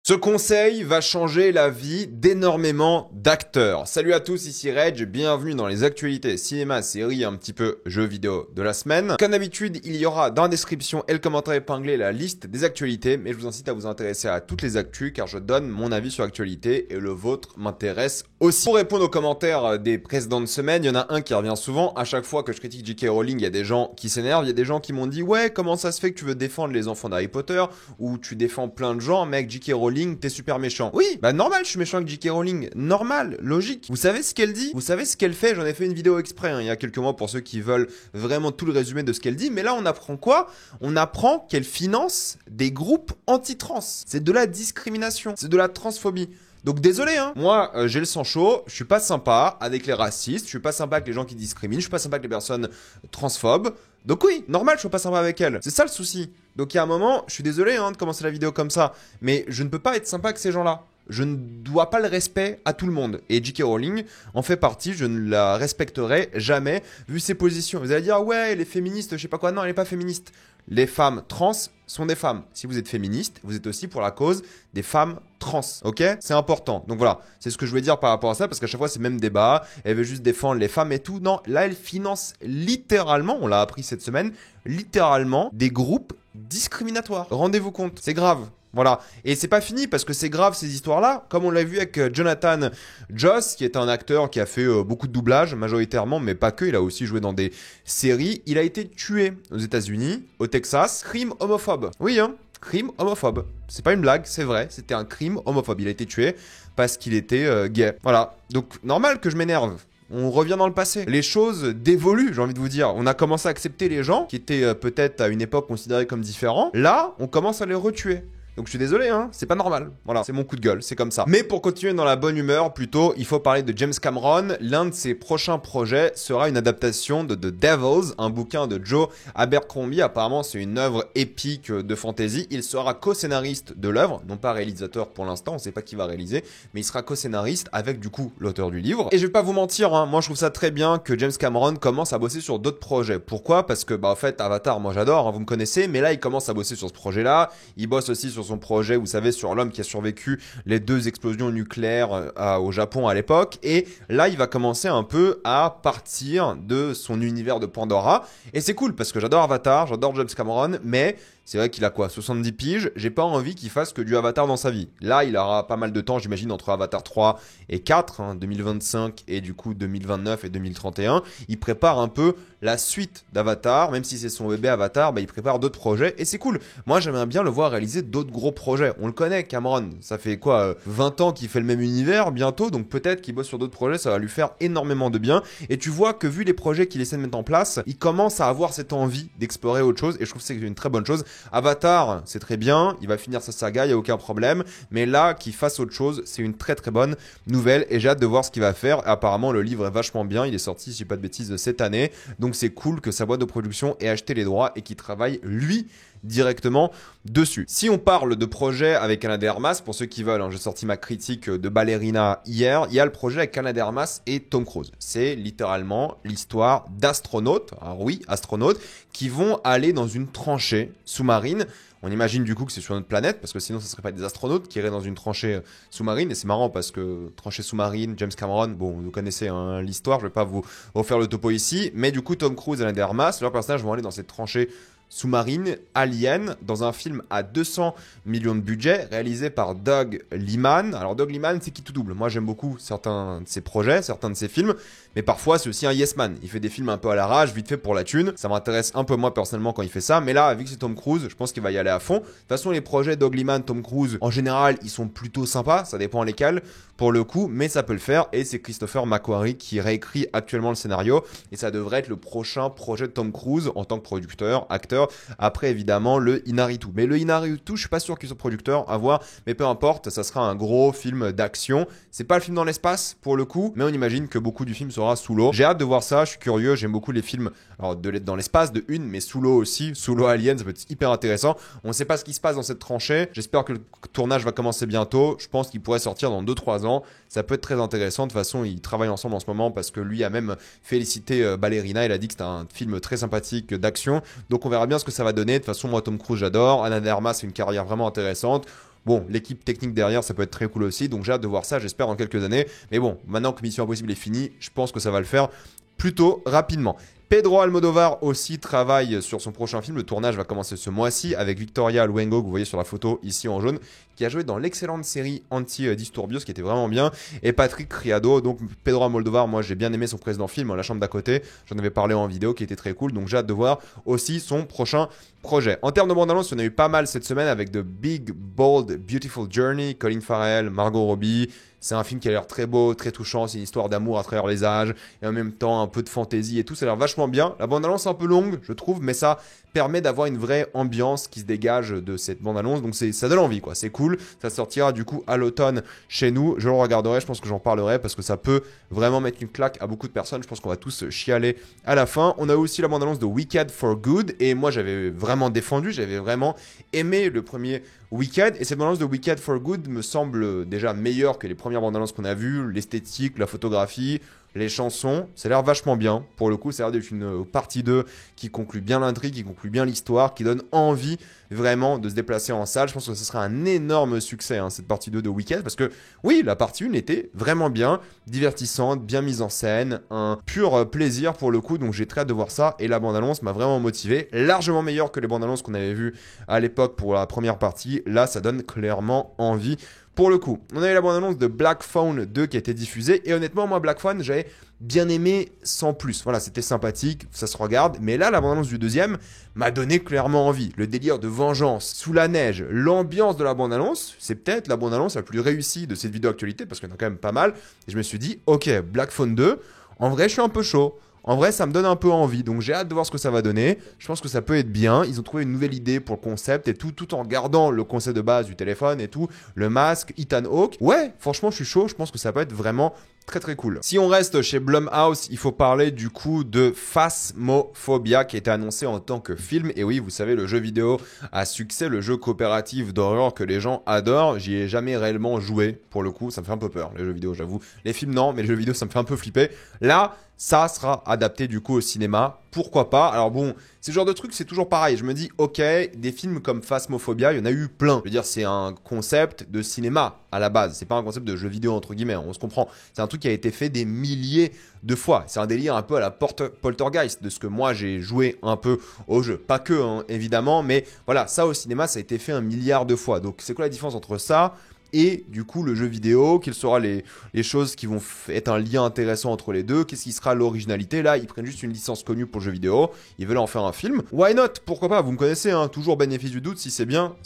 Ce conseil va changer la vie d'énormément d'acteurs. Salut à tous, ici Reg, bienvenue dans les actualités cinéma, séries, un petit peu jeux vidéo de la semaine. Comme d'habitude, il y aura dans la description et le commentaire épinglé la liste des actualités, mais je vous incite à vous intéresser à toutes les actus car je donne mon avis sur l'actualité et le vôtre m'intéresse aussi. Pour répondre aux commentaires des précédentes semaines, il y en a un qui revient souvent. À chaque fois que je critique J.K. Rowling, il y a des gens qui s'énervent, il y a des gens qui m'ont dit « Ouais, comment ça se fait que tu veux défendre les enfants d'Harry Potter ou tu défends plein de gens, mec, J.K. Rowling, t'es super méchant. » Oui, bah normal, je suis méchant avec J.K. Rowling. Normal, logique. Vous savez ce qu'elle dit? Vous savez ce qu'elle fait? J'en ai fait une vidéo exprès il y a quelques mois pour ceux qui veulent vraiment tout le résumé de ce qu'elle dit. Mais là, on apprend quoi? On apprend qu'elle finance des groupes anti-trans. C'est de la discrimination. C'est de la transphobie. Donc désolé, hein. Moi, j'ai le sang chaud, je suis pas sympa avec les racistes, je suis pas sympa avec les gens qui discriminent, je suis pas sympa avec les personnes transphobes. Donc oui, normal, je suis pas sympa avec elles. C'est ça le souci. Donc il y a un moment, je suis désolé de commencer la vidéo comme ça, mais je ne peux pas être sympa avec ces gens-là. Je ne dois pas le respect à tout le monde. Et J.K. Rowling en fait partie, je ne la respecterai jamais vu ses positions. Vous allez dire, ouais, elle est féministe, je sais pas quoi. Non, elle n'est pas féministe. Les femmes trans sont des femmes. Si vous êtes féministe, vous êtes aussi pour la cause des femmes trans. Ok? C'est important. Donc voilà, c'est ce que je voulais dire par rapport à ça, parce qu'à chaque fois, c'est le même débat. Elle veut juste défendre les femmes et tout. Non, là, elle finance littéralement, on l'a appris cette semaine, littéralement des groupes discriminatoires. Rendez-vous compte, c'est grave. Voilà. Et c'est pas fini parce que c'est grave ces histoires-là. Comme on l'a vu avec Jonathan Joss, qui est un acteur qui a fait beaucoup de doublage, majoritairement, mais pas que. Il a aussi joué dans des séries. Il a été tué aux États-Unis, au Texas. Crime homophobe. Oui, hein. Crime homophobe. C'est pas une blague, c'est vrai. C'était un crime homophobe. Il a été tué parce qu'il était gay. Voilà. Donc, normal que je m'énerve. On revient dans le passé. Les choses dévoluent, j'ai envie de vous dire. On a commencé à accepter les gens qui étaient peut-être à une époque considérés comme différents. Là, on commence à les retuer. Donc je suis désolé, hein, c'est pas normal. Voilà, c'est mon coup de gueule, c'est comme ça. Mais pour continuer dans la bonne humeur, plutôt, il faut parler de James Cameron. L'un de ses prochains projets sera une adaptation de The Devils, un bouquin de Joe Abercrombie. Apparemment, c'est une œuvre épique de fantasy. Il sera co-scénariste de l'œuvre, non pas réalisateur pour l'instant, on sait pas qui va réaliser, mais il sera co-scénariste avec du coup l'auteur du livre. Et je vais pas vous mentir, hein, moi je trouve ça très bien que James Cameron commence à bosser sur d'autres projets. Pourquoi? Parce que bah en fait Avatar, moi j'adore, hein, vous me connaissez, mais là il commence à bosser sur ce projet-là. Il bosse aussi sur son projet, vous savez, sur l'homme qui a survécu les 2 explosions nucléaires au Japon à l'époque. Et là, il va commencer un peu à partir de son univers de Pandora. Et c'est cool parce que j'adore Avatar, j'adore James Cameron, mais c'est vrai qu'il a quoi, 70 piges. J'ai pas envie qu'il fasse que du Avatar dans sa vie. Là, il aura pas mal de temps, j'imagine, entre Avatar 3 et 4, 2025 et du coup 2029 et 2031. Il prépare un peu la suite d'Avatar, même si c'est son bébé Avatar, bah, il prépare d'autres projets et c'est cool. Moi, j'aimerais bien le voir réaliser d'autres gros projets. On le connaît, Cameron. Ça fait quoi, 20 ans qu'il fait le même univers bientôt, donc peut-être qu'il bosse sur d'autres projets, ça va lui faire énormément de bien. Et tu vois que vu les projets qu'il essaie de mettre en place, il commence à avoir cette envie d'explorer autre chose et je trouve que c'est une très bonne chose. Avatar, c'est très bien, il va finir sa saga, il n'y a aucun problème, mais là, qu'il fasse autre chose, c'est une très très bonne nouvelle et j'ai hâte de voir ce qu'il va faire. Apparemment, le livre est vachement bien, il est sorti, si je dis pas de bêtises, cette année, donc c'est cool que sa boîte de production ait acheté les droits et qu'il travaille, lui, directement dessus. Si on parle de projet avec Ana de Armas, pour ceux qui veulent, hein, j'ai sorti ma critique de Ballerina hier, il y a le projet avec Ana de Armas et Tom Cruise. C'est littéralement l'histoire d'astronautes, alors oui, astronautes, qui vont aller dans une tranchée sous-marine. On imagine du coup que c'est sur notre planète, parce que sinon ce serait pas des astronautes qui iraient dans une tranchée sous-marine. Et c'est marrant parce que tranchée sous-marine, James Cameron, bon, vous connaissez hein, l'histoire, je vais pas vous refaire le topo ici. Mais du coup, Tom Cruise et Ana de Armas, leurs personnages vont aller dans cette tranchée sous-marine Alien dans un film à 200 millions de budget réalisé par Doug Liman. Alors Doug Liman, c'est qui tout double. Moi j'aime beaucoup certains de ses projets, certains de ses films, mais parfois c'est aussi un yes man. Il fait des films un peu à l'arrache, vite fait pour la thune. Ça m'intéresse un peu moins personnellement quand il fait ça, mais là vu que c'est Tom Cruise, je pense qu'il va y aller à fond. De toute façon les projets Doug Liman, Tom Cruise, en général ils sont plutôt sympas, ça dépend lesquels pour le coup, mais ça peut le faire et c'est Christopher McQuarrie qui réécrit actuellement le scénario et ça devrait être le prochain projet de Tom Cruise en tant que producteur, acteur. Après évidemment le Inaritu, mais le Inaritu je suis pas sûr qu'il soit producteur, à voir, mais peu importe, ça sera un gros film d'action. C'est pas le film dans l'espace pour le coup, mais on imagine que beaucoup du film sera sous l'eau. J'ai hâte de voir ça, je suis curieux, j'aime beaucoup les films alors de l'être dans l'espace de une, mais sous l'eau aussi, sous l'eau Alien, ça peut être hyper intéressant. On sait pas ce qui se passe dans cette tranchée, j'espère que le tournage va commencer bientôt, je pense qu'il pourrait sortir dans 2-3 ans, ça peut être très intéressant. De toute façon ils travaillent ensemble en ce moment parce que lui a même félicité Ballerina, il a dit que c'était un film très sympathique d'action, donc on verra bien ce que ça va donner. De toute façon moi Tom Cruise j'adore, Ana de Armas c'est une carrière vraiment intéressante. Bon, l'équipe technique derrière, ça peut être très cool aussi, donc j'ai hâte de voir ça, j'espère dans quelques années. Mais bon, maintenant que Mission Impossible est finie, je pense que ça va le faire plutôt rapidement. Pedro Almodovar aussi travaille sur son prochain film. Le tournage va commencer ce mois-ci avec Victoria Luengo, que vous voyez sur la photo ici en jaune, qui a joué dans l'excellente série Anti-Disturbios, qui était vraiment bien, et Patrick Criado. Donc Pedro Almodovar, moi j'ai bien aimé son précédent film, La Chambre d'à côté. J'en avais parlé en vidéo, qui était très cool. Donc j'ai hâte de voir aussi son prochain projet. En termes de bande-annonce, on a eu pas mal cette semaine avec The Big, Bold, Beautiful Journey, Colin Farrell, Margot Robbie. C'est un film qui a l'air très beau, très touchant. C'est une histoire d'amour à travers les âges et en même temps un peu de fantaisie et tout. Ça a l'air vachement bien. La bande-annonce est un peu longue, je trouve, mais ça permet d'avoir une vraie ambiance qui se dégage de cette bande-annonce. Donc ça donne envie, quoi. C'est cool. Ça sortira du coup à l'automne chez nous. Je le regarderai. Je pense que j'en parlerai parce que ça peut vraiment mettre une claque à beaucoup de personnes. Je pense qu'on va tous chialer à la fin. On a aussi la bande-annonce de Wicked for Good et moi j'avais vraiment défendu. J'avais vraiment aimé le premier Wicked et cette bande-annonce de Wicked for Good me semble déjà meilleure que les premières bandes-annonces qu'on a vues, l'esthétique, la photographie, les chansons, ça a l'air vachement bien. Pour le coup, ça a l'air d'être une partie 2 qui conclut bien l'intrigue, qui conclut bien l'histoire, qui donne envie vraiment de se déplacer en salle. Je pense que ce sera un énorme succès, hein, cette partie 2 de Wicked, parce que oui, la partie 1 était vraiment bien, divertissante, bien mise en scène, un pur plaisir pour le coup, donc j'ai très hâte de voir ça, et la bande-annonce m'a vraiment motivé, largement meilleure que les bandes-annonces qu'on avait vues à l'époque pour la première partie. Là, ça donne clairement envie. Pour le coup, on avait la bande-annonce de Black Phone 2 qui a été diffusée. Et honnêtement, moi, Black Phone, j'avais bien aimé sans plus. Voilà, c'était sympathique, ça se regarde. Mais là, la bande-annonce du deuxième m'a donné clairement envie. Le délire de vengeance, sous la neige, l'ambiance de la bande-annonce, c'est peut-être la bande-annonce la plus réussie de cette vidéo actualité parce qu'il y en a quand même pas mal. Et je me suis dit, ok, Black Phone 2, en vrai, je suis un peu chaud. En vrai, ça me donne un peu envie, donc j'ai hâte de voir ce que ça va donner. Je pense que ça peut être bien. Ils ont trouvé une nouvelle idée pour le concept et tout en gardant le concept de base du téléphone et tout, le masque, Ethan Hawke. Ouais, franchement, je suis chaud. Je pense que ça peut être vraiment très très cool. Si on reste chez Blumhouse, il faut parler du coup de Phasmophobia qui a été annoncé en tant que film. Et oui, vous savez, le jeu vidéo à succès, le jeu coopératif d'horreur que les gens adorent. J'y ai jamais réellement joué pour le coup. Ça me fait un peu peur, les jeux vidéo, j'avoue. Les films, non, mais les jeux vidéo, ça me fait un peu flipper. Là, ça sera adapté du coup au cinéma. Pourquoi pas? Alors bon, ce genre de truc, c'est toujours pareil. Je me dis, ok, des films comme Phasmophobia, il y en a eu plein. Je veux dire, c'est un concept de cinéma à la base. C'est pas un concept de jeu vidéo, entre guillemets. On se comprend. C'est un truc qui a été fait des milliers de fois. C'est un délire un peu à la Poltergeist, de ce que moi j'ai joué un peu au jeu. Pas que, hein, évidemment, mais voilà, ça au cinéma, ça a été fait 1 milliard de fois. Donc c'est quoi la différence entre ça et du coup le jeu vidéo? Quelles seront les choses qui vont être un lien intéressant entre les deux? Qu'est-ce qui sera l'originalité? Là, ils prennent juste une licence connue pour le jeu vidéo, ils veulent en faire un film. Why not? Pourquoi pas? Vous me connaissez, hein, toujours bénéfice du doute. Si c'est bien,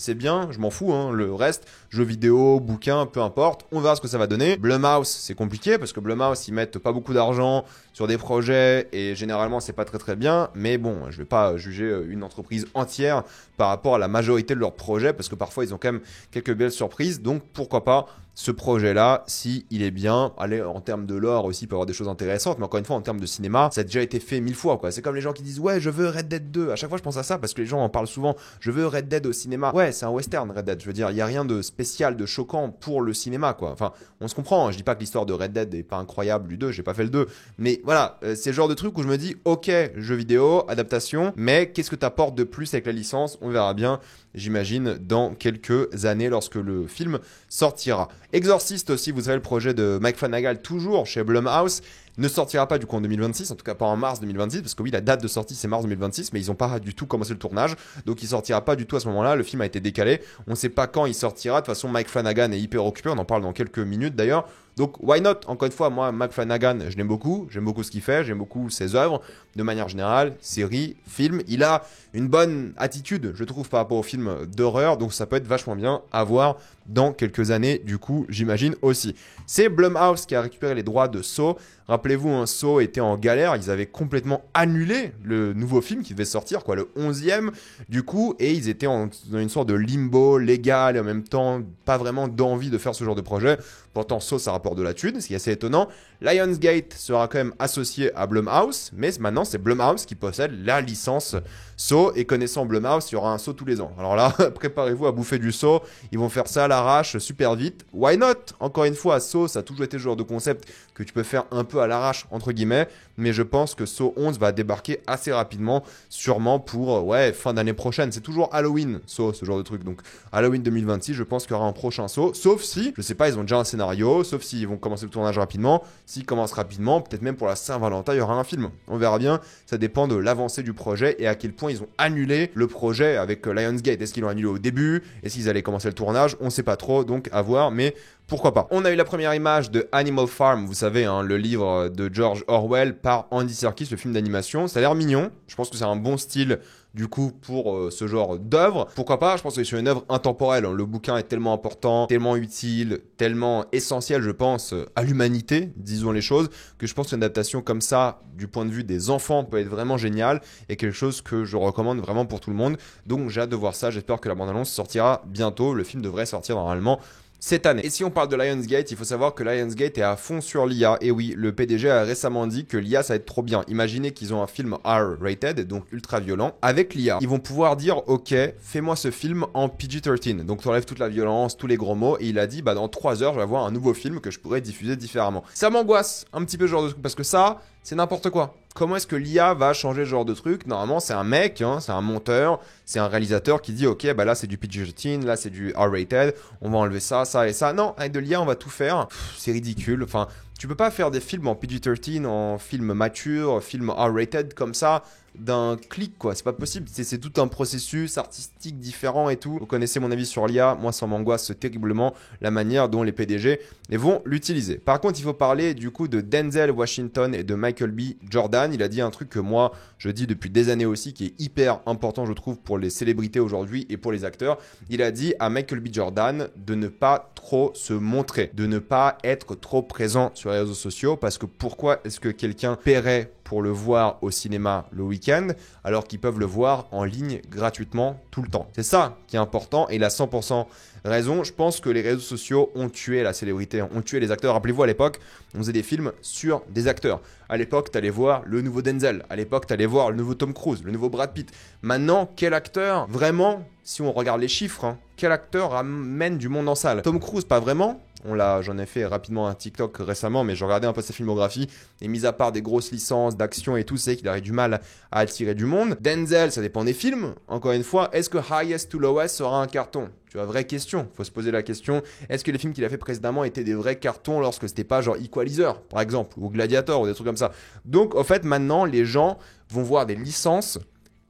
je m'en fous, hein. Le reste, jeu vidéo, bouquin, peu importe, on verra ce que ça va donner. Blumhouse, c'est compliqué parce que Blumhouse, ils mettent pas beaucoup d'argent sur des projets et généralement c'est pas très très bien, mais bon, je vais pas juger une entreprise entière par rapport à la majorité de leurs projets parce que parfois ils ont quand même quelques belles surprises. Donc pourquoi pas ce projet-là, si il est bien. Allez, en termes de lore aussi, il peut y avoir des choses intéressantes, mais encore une fois, en termes de cinéma, ça a déjà été fait 1000 fois, quoi. C'est comme les gens qui disent, ouais, je veux Red Dead 2. À chaque fois, je pense à ça parce que les gens en parlent souvent. Je veux Red Dead au cinéma. Ouais, c'est un western, Red Dead. Je veux dire, il y a rien de spécial, de choquant pour le cinéma, quoi. Enfin, on se comprend, hein. Je dis pas que l'histoire de Red Dead est pas incroyable du 2, j'ai pas fait le 2. Mais voilà, c'est le genre de truc où je me dis, ok, jeu vidéo, adaptation, mais qu'est-ce que t'apportes de plus avec la licence? On verra bien, j'imagine, dans quelques années lorsque le film sortira. Exorcist aussi, vous savez, le projet de Mike Flanagan, toujours chez Blumhouse, ne sortira pas du coup en 2026, en tout cas pas en mars 2026, parce que oui, la date de sortie c'est mars 2026, mais ils n'ont pas du tout commencé le tournage, donc il sortira pas du tout à ce moment-là, le film a été décalé, on ne sait pas quand il sortira, de toute façon Mike Flanagan est hyper occupé, on en parle dans quelques minutes d'ailleurs, donc why not? Encore une fois, moi, Mike Flanagan, je l'aime beaucoup ce qu'il fait, j'aime beaucoup ses œuvres, de manière générale, séries, films, il a une bonne attitude, je trouve, par rapport aux films d'horreur, donc ça peut être vachement bien à voir dans quelques années, du coup, j'imagine aussi. C'est Blumhouse qui a récupéré les droits de Saw. Rappelez-vous, un Saw était en galère, ils avaient complètement annulé le nouveau film qui devait sortir, quoi, le 11e, du coup, et ils étaient dans une sorte de limbo légal et en même temps pas vraiment d'envie de faire ce genre de projet. Pourtant, Saw, ça rapporte de la thune, ce qui est assez étonnant. Lionsgate sera quand même associé à Blumhouse, mais maintenant, c'est Blumhouse qui possède la licence Saw, et connaissant Blumhouse, il y aura un Saw tous les ans. Alors là, préparez-vous à bouffer du Saw, ils vont faire ça à l'arrache super vite. Why not? Encore une fois, Saw, ça a toujours été le genre de concept que tu peux faire un peu à l'arrache entre guillemets, mais je pense que Saw 11 va débarquer assez rapidement, sûrement pour ouais, fin d'année prochaine. C'est toujours Halloween, Saw, ce genre de truc. Donc Halloween 2026, je pense qu'il y aura un prochain Saw, sauf si, je sais pas, ils ont déjà un scénario, sauf s'ils vont commencer le tournage rapidement. S'ils commencent rapidement, peut-être même pour la Saint-Valentin, il y aura un film. On verra bien, ça dépend de l'avancée du projet et à quel point ils ont annulé le projet avec Lionsgate. Est-ce qu'ils l'ont annulé au début? Est-ce qu'ils allaient commencer le tournage? On sait pas trop, donc à voir, mais pourquoi pas. On a eu la première image de Animal Farm, vous savez, hein, le livre de George Orwell par Andy Serkis, le film d'animation. Ça a l'air mignon, je pense que c'est un bon style du coup pour ce genre d'œuvre. Pourquoi pas? Je pense que c'est une œuvre intemporelle. Le bouquin est tellement important, tellement utile, tellement essentiel, je pense, à l'humanité, disons les choses, que je pense qu'une adaptation comme ça, du point de vue des enfants, peut être vraiment géniale et quelque chose que je recommande vraiment pour tout le monde. Donc j'ai hâte de voir ça, j'espère que la bande-annonce sortira bientôt. Le film devrait sortir normalement cette année. Et si on parle de Lionsgate, il faut savoir que Lionsgate est à fond sur l'IA. Et oui, le PDG a récemment dit que l'IA, ça va être trop bien. Imaginez qu'ils ont un film R-rated, donc ultra violent, avec l'IA. Ils vont pouvoir dire, ok, fais-moi ce film en PG-13. Donc t'enlèves toute la violence, tous les gros mots. Et il a dit, bah dans 3 heures, je vais avoir un nouveau film que je pourrais diffuser différemment. Ça m'angoisse un petit peu ce genre de truc, parce que ça, c'est n'importe quoi. Comment est-ce que l'IA va changer ce genre de truc? Normalement, c'est un mec, hein, c'est un monteur, c'est un réalisateur qui dit ok, bah là c'est du PG-13, là c'est du R-rated, on va enlever ça, ça et ça. Non, avec de l'IA, on va tout faire. C'est ridicule. Enfin, tu peux pas faire des films en PG-13, en film mature, film R-rated comme ça d'un clic quoi, c'est pas possible, c'est tout un processus artistique différent et tout. Vous connaissez mon avis sur l'IA, moi ça m'angoisse terriblement la manière dont les PDG vont l'utiliser. Par contre, il faut parler du coup de Denzel Washington et de Michael B. Jordan. Il a dit un truc que moi je dis depuis des années aussi, qui est hyper important je trouve pour les célébrités aujourd'hui et pour les acteurs. Il a dit à Michael B. Jordan de ne pas trop se montrer, de ne pas être trop présent sur les réseaux sociaux, parce que pourquoi est-ce que quelqu'un paierait pour le voir au cinéma le week-end, alors qu'ils peuvent le voir en ligne gratuitement tout le temps? C'est ça qui est important et il a 100% raison. Je pense que les réseaux sociaux ont tué la célébrité, ont tué les acteurs. Rappelez-vous, à l'époque, on faisait des films sur des acteurs. À l'époque, tu allais voir le nouveau Denzel. À l'époque, tu allais voir le nouveau Tom Cruise, le nouveau Brad Pitt. Maintenant, quel acteur, vraiment, si on regarde les chiffres, hein, quel acteur amène du monde en salle? Tom Cruise, pas vraiment. J'en ai fait rapidement un TikTok récemment, mais j'ai regardé un peu sa filmographie. Et mis à part des grosses licences d'action et tout, c'est qu'il aurait du mal à attirer du monde. Denzel, ça dépend des films. Encore une fois, est-ce que Highest to Lowest sera un carton? Tu vois, vraie question. Faut se poser la question. Est-ce que les films qu'il a fait précédemment étaient des vrais cartons lorsque c'était pas genre Equalizer, par exemple, ou Gladiator, ou des trucs comme ça? Donc, en fait, maintenant, les gens vont voir des licences,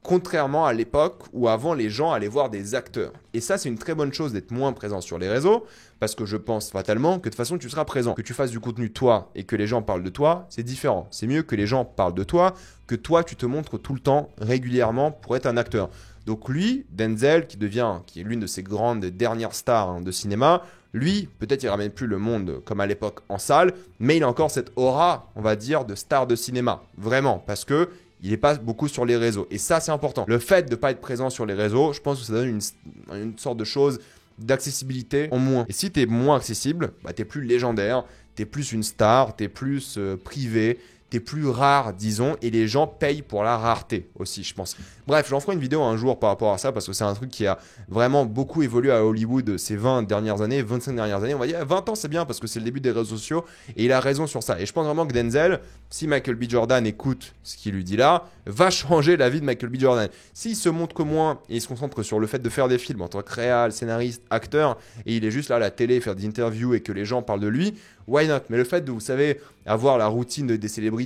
contrairement à l'époque où avant les gens allaient voir des acteurs. Et ça, c'est une très bonne chose d'être moins présent sur les réseaux, parce que je pense fatalement que de toute façon tu seras présent. Que tu fasses du contenu toi et que les gens parlent de toi, c'est différent. C'est mieux que les gens parlent de toi, que toi tu te montres tout le temps, régulièrement, pour être un acteur. Donc lui, Denzel, qui est l'une de ces grandes dernières stars de cinéma, lui, peut-être il ramène plus le monde comme à l'époque en salle, mais il a encore cette aura, on va dire, de star de cinéma. Vraiment, parce que il n'est pas beaucoup sur les réseaux. Et ça, c'est important. Le fait de ne pas être présent sur les réseaux, je pense que ça donne une sorte de chose d'accessibilité en moins. Et si tu es moins accessible, bah, tu es plus légendaire, tu es plus une star, tu es plus privé, tu es plus rare, disons, et les gens payent pour la rareté aussi, je pense. Bref, j'en ferai une vidéo un jour par rapport à ça, parce que c'est un truc qui a vraiment beaucoup évolué à Hollywood ces 20 dernières années, 25 dernières années. On va dire 20 ans, c'est bien, parce que c'est le début des réseaux sociaux, et il a raison sur ça. Et je pense vraiment que Denzel, si Michael B. Jordan écoute ce qu'il lui dit là, va changer la vie de Michael B. Jordan. S'il se montre que moins, et il se concentre sur le fait de faire des films en tant que réal, scénariste, acteur, et il est juste là à la télé, faire des interviews et que les gens parlent de lui, why not? Mais le fait de, vous savez, avoir la routine des célébrités,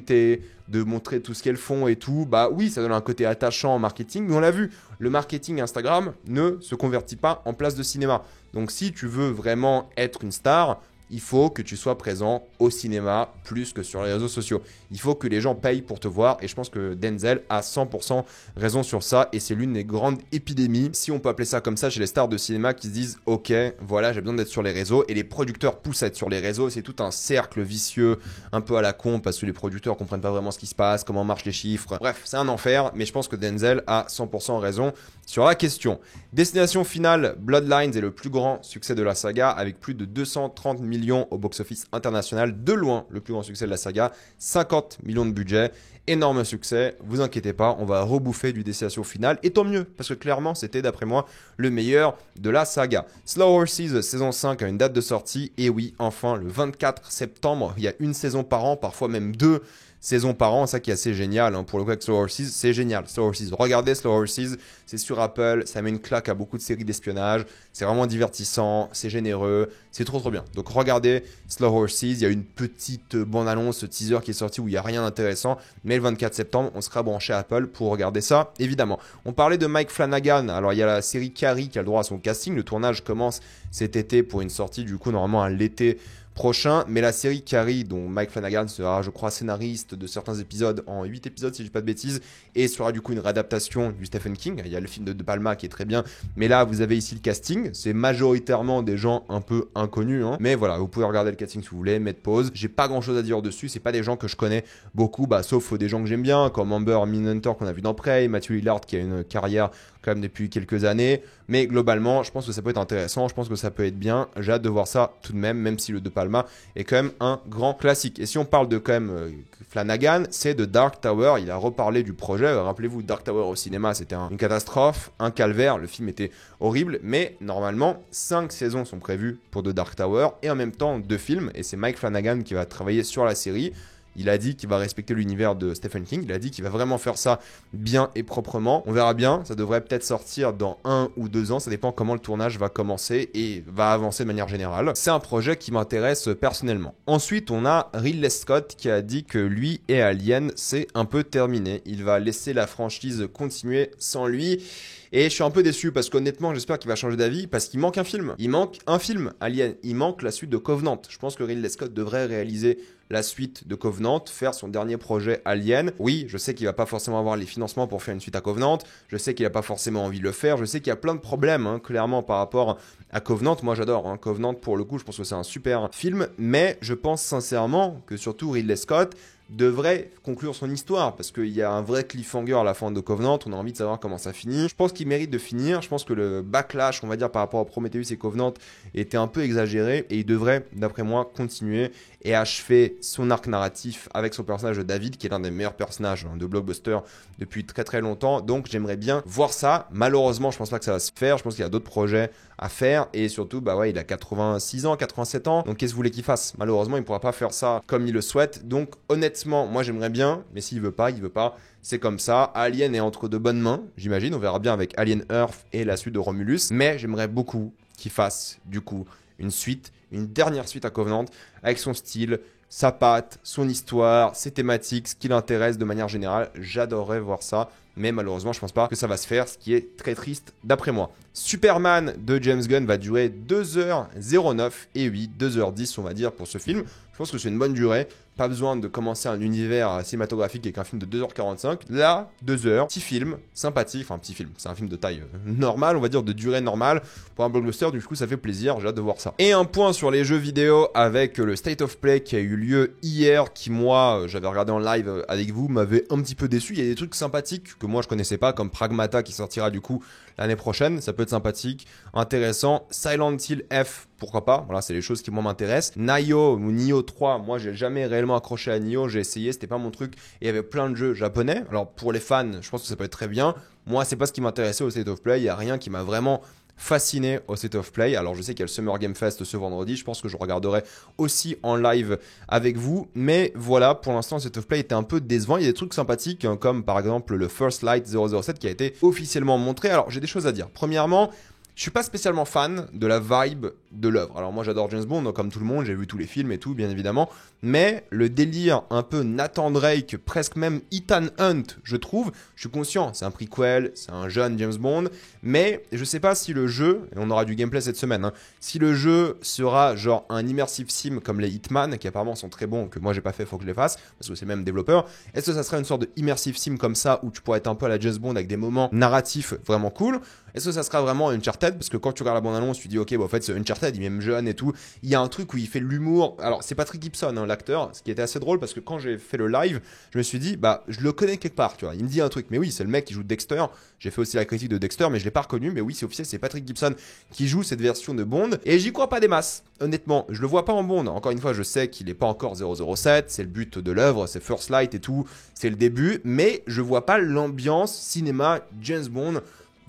de montrer tout ce qu'elles font et tout, bah oui, ça donne un côté attachant en marketing, mais on l'a vu, le marketing Instagram ne se convertit pas en place de cinéma. Donc si tu veux vraiment être une star, il faut que tu sois présent au cinéma plus que sur les réseaux sociaux. Il faut que les gens payent pour te voir et je pense que Denzel a 100% raison sur ça et c'est l'une des grandes épidémies, si on peut appeler ça comme ça, chez les stars de cinéma qui se disent « Ok, voilà, j'ai besoin d'être sur les réseaux » et les producteurs poussent à être sur les réseaux. C'est tout un cercle vicieux, un peu à la con parce que les producteurs comprennent pas vraiment ce qui se passe, comment marchent les chiffres. Bref, c'est un enfer, mais je pense que Denzel a 100% raison sur la question. Destination finale, Bloodlines est le plus grand succès de la saga avec plus de 230 000 millions au box-office international, de loin le plus grand succès de la saga, 50 millions de budget, énorme succès, vous inquiétez pas, on va rebouffer du destination finale, et tant mieux, parce que clairement c'était d'après moi le meilleur de la saga. Slow Horses saison 5 a une date de sortie, et oui, enfin le 24 septembre, il y a une saison par an, parfois même 2 saisons par an, ça qui est assez génial, hein. Pour le coup avec Slow Horses, c'est génial. Slow Horses, regardez Slow Horses, c'est sur Apple, ça met une claque à beaucoup de séries d'espionnage, c'est vraiment divertissant, c'est généreux, c'est trop bien. Donc regardez Slow Horses, il y a une petite bande-annonce, teaser qui est sorti où il n'y a rien d'intéressant, mais le 24 septembre, on sera branché à Apple pour regarder ça, évidemment. On parlait de Mike Flanagan, alors il y a la série Carrie qui a le droit à son casting, le tournage commence cet été pour une sortie du coup normalement à l'été prochain, mais la série Carrie, dont Mike Flanagan sera, je crois, scénariste de certains épisodes, en 8 épisodes si je dis pas de bêtises, et sera du coup une réadaptation du Stephen King. Il y a le film de Palma qui est très bien, mais là vous avez ici le casting, c'est majoritairement des gens un peu inconnus, hein. Mais voilà, vous pouvez regarder le casting si vous voulez, mettre pause. J'ai pas grand chose à dire dessus, c'est pas des gens que je connais beaucoup, sauf des gens que j'aime bien, comme Amber Minhunter qu'on a vu dans Prey, Matthew Lillard qui a une carrière quand même depuis quelques années, mais globalement je pense que ça peut être intéressant, je pense que ça peut être bien, j'ai hâte de voir ça tout de même si le De Palma est quand même un grand classique. Et si on parle de quand même Flanagan, c'est de Dark Tower, il a reparlé du projet, rappelez-vous Dark Tower au cinéma c'était une catastrophe, un calvaire, le film était horrible, mais normalement 5 saisons sont prévues pour The Dark Tower et en même temps 2 films, et c'est Mike Flanagan qui va travailler sur la série. Il a dit qu'il va respecter l'univers de Stephen King. Il a dit qu'il va vraiment faire ça bien et proprement. On verra bien. Ça devrait peut-être sortir dans 1 ou 2 ans. Ça dépend comment le tournage va commencer et va avancer de manière générale. C'est un projet qui m'intéresse personnellement. Ensuite, on a Ridley Scott qui a dit que lui et Alien, c'est un peu terminé. Il va laisser la franchise continuer sans lui. Et je suis un peu déçu parce qu'honnêtement, j'espère qu'il va changer d'avis parce qu'il manque un film. Il manque un film, Alien. Il manque la suite de Covenant. Je pense que Ridley Scott devrait réaliser la suite de Covenant, faire son dernier projet Alien. Oui, je sais qu'il va pas forcément avoir les financements pour faire une suite à Covenant. Je sais qu'il a pas forcément envie de le faire. Je sais qu'il y a plein de problèmes, hein, clairement, par rapport à Covenant. Moi, j'adore hein, Covenant pour le coup. Je pense que c'est un super film. Mais je pense sincèrement que surtout Ridley Scott devrait conclure son histoire parce qu'il y a un vrai cliffhanger à la fin de Covenant, on a envie de savoir comment ça finit. Je pense qu'il mérite de finir, je pense que le backlash, on va dire, par rapport à Prometheus et Covenant était un peu exagéré et il devrait, d'après moi, continuer et achever son arc narratif avec son personnage de David, qui est l'un des meilleurs personnages de blockbuster depuis très longtemps. Donc j'aimerais bien voir ça. Malheureusement, je pense pas que ça va se faire. Je pense qu'il y a d'autres projets à faire et surtout, il a 86 ans, 87 ans. Donc qu'est-ce que vous voulez qu'il fasse? Malheureusement, il pourra pas faire ça comme il le souhaite. Donc honnêtement, moi j'aimerais bien, mais s'il veut pas, il veut pas. C'est comme ça. Alien est entre de bonnes mains, j'imagine. On verra bien avec Alien Earth et la suite de Romulus. Mais j'aimerais beaucoup qu'il fasse du coup une suite, une dernière suite à Covenant avec son style, sa patte, son histoire, ses thématiques, ce qui l'intéresse de manière générale. J'adorerais voir ça, mais malheureusement, je pense pas que ça va se faire, ce qui est très triste d'après moi. Superman de James Gunn va durer 2h09 et oui, 2h10 on va dire pour ce film. Je pense que c'est une bonne durée. Pas besoin de commencer un univers cinématographique avec un film de 2h45. Là, 2h, petit film, sympathique. Enfin, petit film, c'est un film de taille normale, on va dire, de durée normale. Pour un blockbuster, du coup, ça fait plaisir. J'ai hâte de voir ça. Et un point sur les jeux vidéo avec le State of Play qui a eu lieu hier, qui, moi, j'avais regardé en live avec vous, m'avait un petit peu déçu. Il y a des trucs sympathiques que moi, je connaissais pas, comme Pragmata qui sortira du coup l'année prochaine. Ça peut être sympathique, intéressant. Silent Hill F, pourquoi pas. Voilà, c'est les choses qui moi m'intéressent. Nioh 3, moi j'ai jamais réellement accroché à Nioh, j'ai essayé, c'était pas mon truc. Et il y avait plein de jeux japonais. Alors pour les fans, je pense que ça peut être très bien. Moi, c'est pas ce qui m'intéressait au State of Play. Il y a rien qui m'a vraiment fasciné au State of Play. Alors je sais qu'il y a le Summer Game Fest ce vendredi, je pense que je regarderai aussi en live avec vous, mais voilà, pour l'instant le State of Play était un peu décevant. Il y a des trucs sympathiques hein, comme par exemple le First Light 007 qui a été officiellement montré. Alors j'ai des choses à dire. Premièrement, je suis pas spécialement fan de la vibe de l'œuvre. Alors moi j'adore James Bond, comme tout le monde, j'ai vu tous les films et tout, bien évidemment. Mais le délire un peu Nathan Drake, presque même Ethan Hunt, je trouve, je suis conscient, c'est un prequel, c'est un jeune James Bond, mais je sais pas si le jeu, et on aura du gameplay cette semaine, hein, si le jeu sera genre un immersive sim comme les Hitman, qui apparemment sont très bons, que moi j'ai pas fait, faut que je les fasse, parce que c'est même développeur. Est-ce que ça serait une sorte de immersive sim comme ça, où tu pourrais être un peu à la James Bond avec des moments narratifs vraiment cool? Est-ce que ça sera vraiment Uncharted? Uncharted, parce que quand tu regardes la bande-annonce, tu dis ok, bah, en fait c'est Uncharted, il est même jeune et tout. Il y a un truc où il fait de l'humour. Alors c'est Patrick Gibson, hein, l'acteur, ce qui était assez drôle parce que quand j'ai fait le live, je me suis dit bah je le connais quelque part, tu vois. Il me dit un truc, mais oui, c'est le mec qui joue Dexter. J'ai fait aussi la critique de Dexter, mais je l'ai pas reconnu. Mais oui, c'est officiel, c'est Patrick Gibson qui joue cette version de Bond. Et j'y crois pas des masses. Honnêtement, je le vois pas en Bond. Encore une fois, je sais qu'il est pas encore 007, c'est le but de l'œuvre, c'est First Light et tout, c'est le début, mais je vois pas l'ambiance cinéma James Bond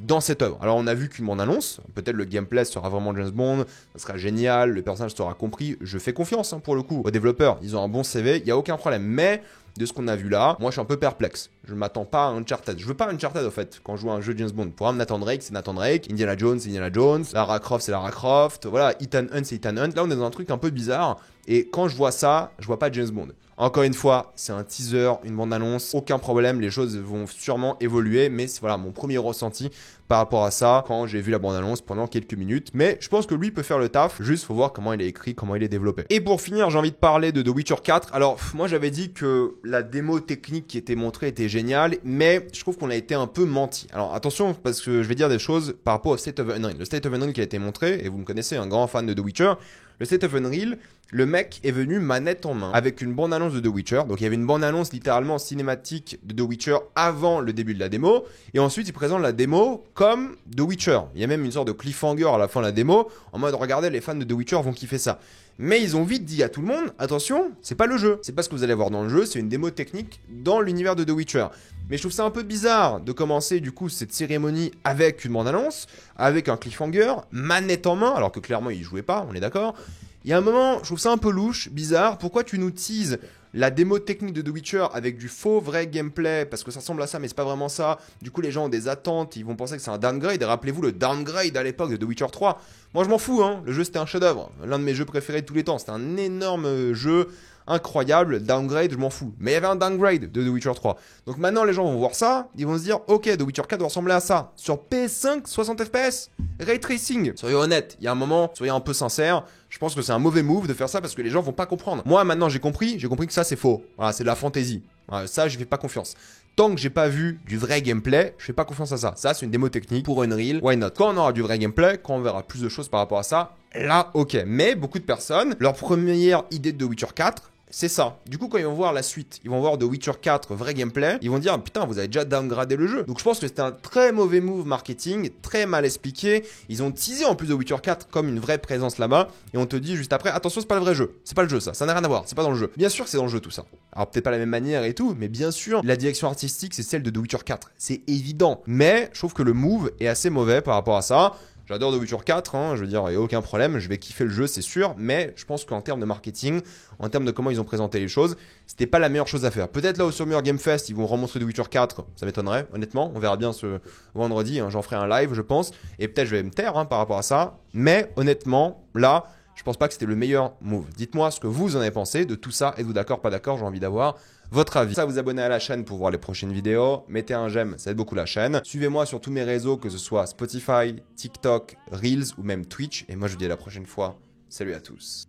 dans cette œuvre. Alors on a vu qu'une bande-annonce, peut-être le gameplay sera vraiment James Bond, ça sera génial, le personnage sera compris, je fais confiance pour le coup aux développeurs, ils ont un bon CV, il n'y a aucun problème, mais de ce qu'on a vu là, moi je suis un peu perplexe. Je ne m'attends pas à Uncharted. Je veux pas Uncharted en fait quand je joue à un jeu James Bond. Pour un Nathan Drake, c'est Nathan Drake, Indiana Jones, c'est Indiana Jones, Lara Croft, c'est Lara Croft, voilà, Ethan Hunt, c'est Ethan Hunt. Là on est dans un truc un peu bizarre et quand je vois ça, je vois pas James Bond. Encore une fois, c'est un teaser, une bande-annonce, aucun problème, les choses vont sûrement évoluer, mais c'est voilà mon premier ressenti par rapport à ça quand j'ai vu la bande-annonce pendant quelques minutes. Mais je pense que lui peut faire le taf, juste faut voir comment il est écrit, comment il est développé. Et pour finir, j'ai envie de parler de The Witcher 4. Alors moi j'avais dit que la démo technique qui était montrée était géniale, mais je trouve qu'on a été un peu menti. Alors attention, parce que je vais dire des choses par rapport au State of Unreal. Le State of Unreal qui a été montré, et vous me connaissez, un grand fan de The Witcher, le State of Unreal, le mec est venu manette en main avec une bande-annonce de The Witcher. Donc il y avait une bande-annonce littéralement cinématique de The Witcher avant le début de la démo. Et ensuite il présente la démo comme The Witcher. Il y a même une sorte de cliffhanger à la fin de la démo en mode regardez, les fans de The Witcher vont kiffer ça. Mais ils ont vite dit à tout le monde, attention, c'est pas le jeu. C'est pas ce que vous allez voir dans le jeu, c'est une démo technique dans l'univers de The Witcher. Mais je trouve ça un peu bizarre de commencer du coup cette cérémonie avec une bande-annonce, avec un cliffhanger, manette en main, alors que clairement il jouait pas, on est d'accord. Il y a un moment, je trouve ça un peu louche, bizarre. Pourquoi tu nous teases la démo technique de The Witcher avec du faux vrai gameplay, parce que ça ressemble à ça, mais c'est pas vraiment ça. Du coup, les gens ont des attentes, ils vont penser que c'est un downgrade. Et rappelez-vous le downgrade à l'époque de The Witcher 3. Moi, je m'en fous, hein. Le jeu, c'était un chef-d'œuvre. L'un de mes jeux préférés de tous les temps. C'était un énorme jeu. Incroyable, downgrade, je m'en fous. Mais il y avait un downgrade de The Witcher 3. Donc maintenant, les gens vont voir ça, ils vont se dire, ok, The Witcher 4 doit ressembler à ça. Sur PS5, 60 FPS, Ray Tracing. Soyez honnêtes, il y a un moment, soyez un peu sincères. Je pense que c'est un mauvais move de faire ça parce que les gens vont pas comprendre. Moi, maintenant, j'ai compris que ça, c'est faux. Voilà, c'est de la fantaisie. Voilà, ça, je fais pas confiance. Tant que j'ai pas vu du vrai gameplay, je fais pas confiance à ça. Ça, c'est une démo technique pour Unreal. Why not? Quand on aura du vrai gameplay, quand on verra plus de choses par rapport à ça, là, ok. Mais beaucoup de personnes, leur première idée de The Witcher 4, c'est ça. Du coup, quand ils vont voir la suite, ils vont voir The Witcher 4 vrai gameplay, ils vont dire putain, vous avez déjà downgradé le jeu. Donc je pense que c'était un très mauvais move marketing, très mal expliqué. Ils ont teasé en plus The Witcher 4 comme une vraie présence là-bas et on te dit juste après attention, c'est pas le vrai jeu. C'est pas le jeu ça n'a rien à voir, c'est pas dans le jeu. Bien sûr que c'est dans le jeu tout ça. Alors peut-être pas la même manière et tout, mais bien sûr, la direction artistique c'est celle de The Witcher 4. C'est évident. Mais je trouve que le move est assez mauvais par rapport à ça. J'adore The Witcher 4, je veux dire, il n'y a aucun problème, je vais kiffer le jeu, c'est sûr, mais je pense qu'en termes de marketing, en termes de comment ils ont présenté les choses, c'était pas la meilleure chose à faire. Peut-être là au Summer Game Fest, ils vont remontrer The Witcher 4, ça m'étonnerait, honnêtement, on verra bien ce vendredi, j'en ferai un live, je pense, et peut-être je vais me taire par rapport à ça, mais honnêtement, là, je pense pas que c'était le meilleur move. Dites-moi ce que vous en avez pensé de tout ça, êtes-vous d'accord, pas d'accord, j'ai envie d'avoir votre avis. Ça, vous abonner à la chaîne pour voir les prochaines vidéos. Mettez un j'aime, ça aide beaucoup la chaîne. Suivez-moi sur tous mes réseaux, que ce soit Spotify, TikTok, Reels ou même Twitch. Et moi, je vous dis à la prochaine fois. Salut à tous.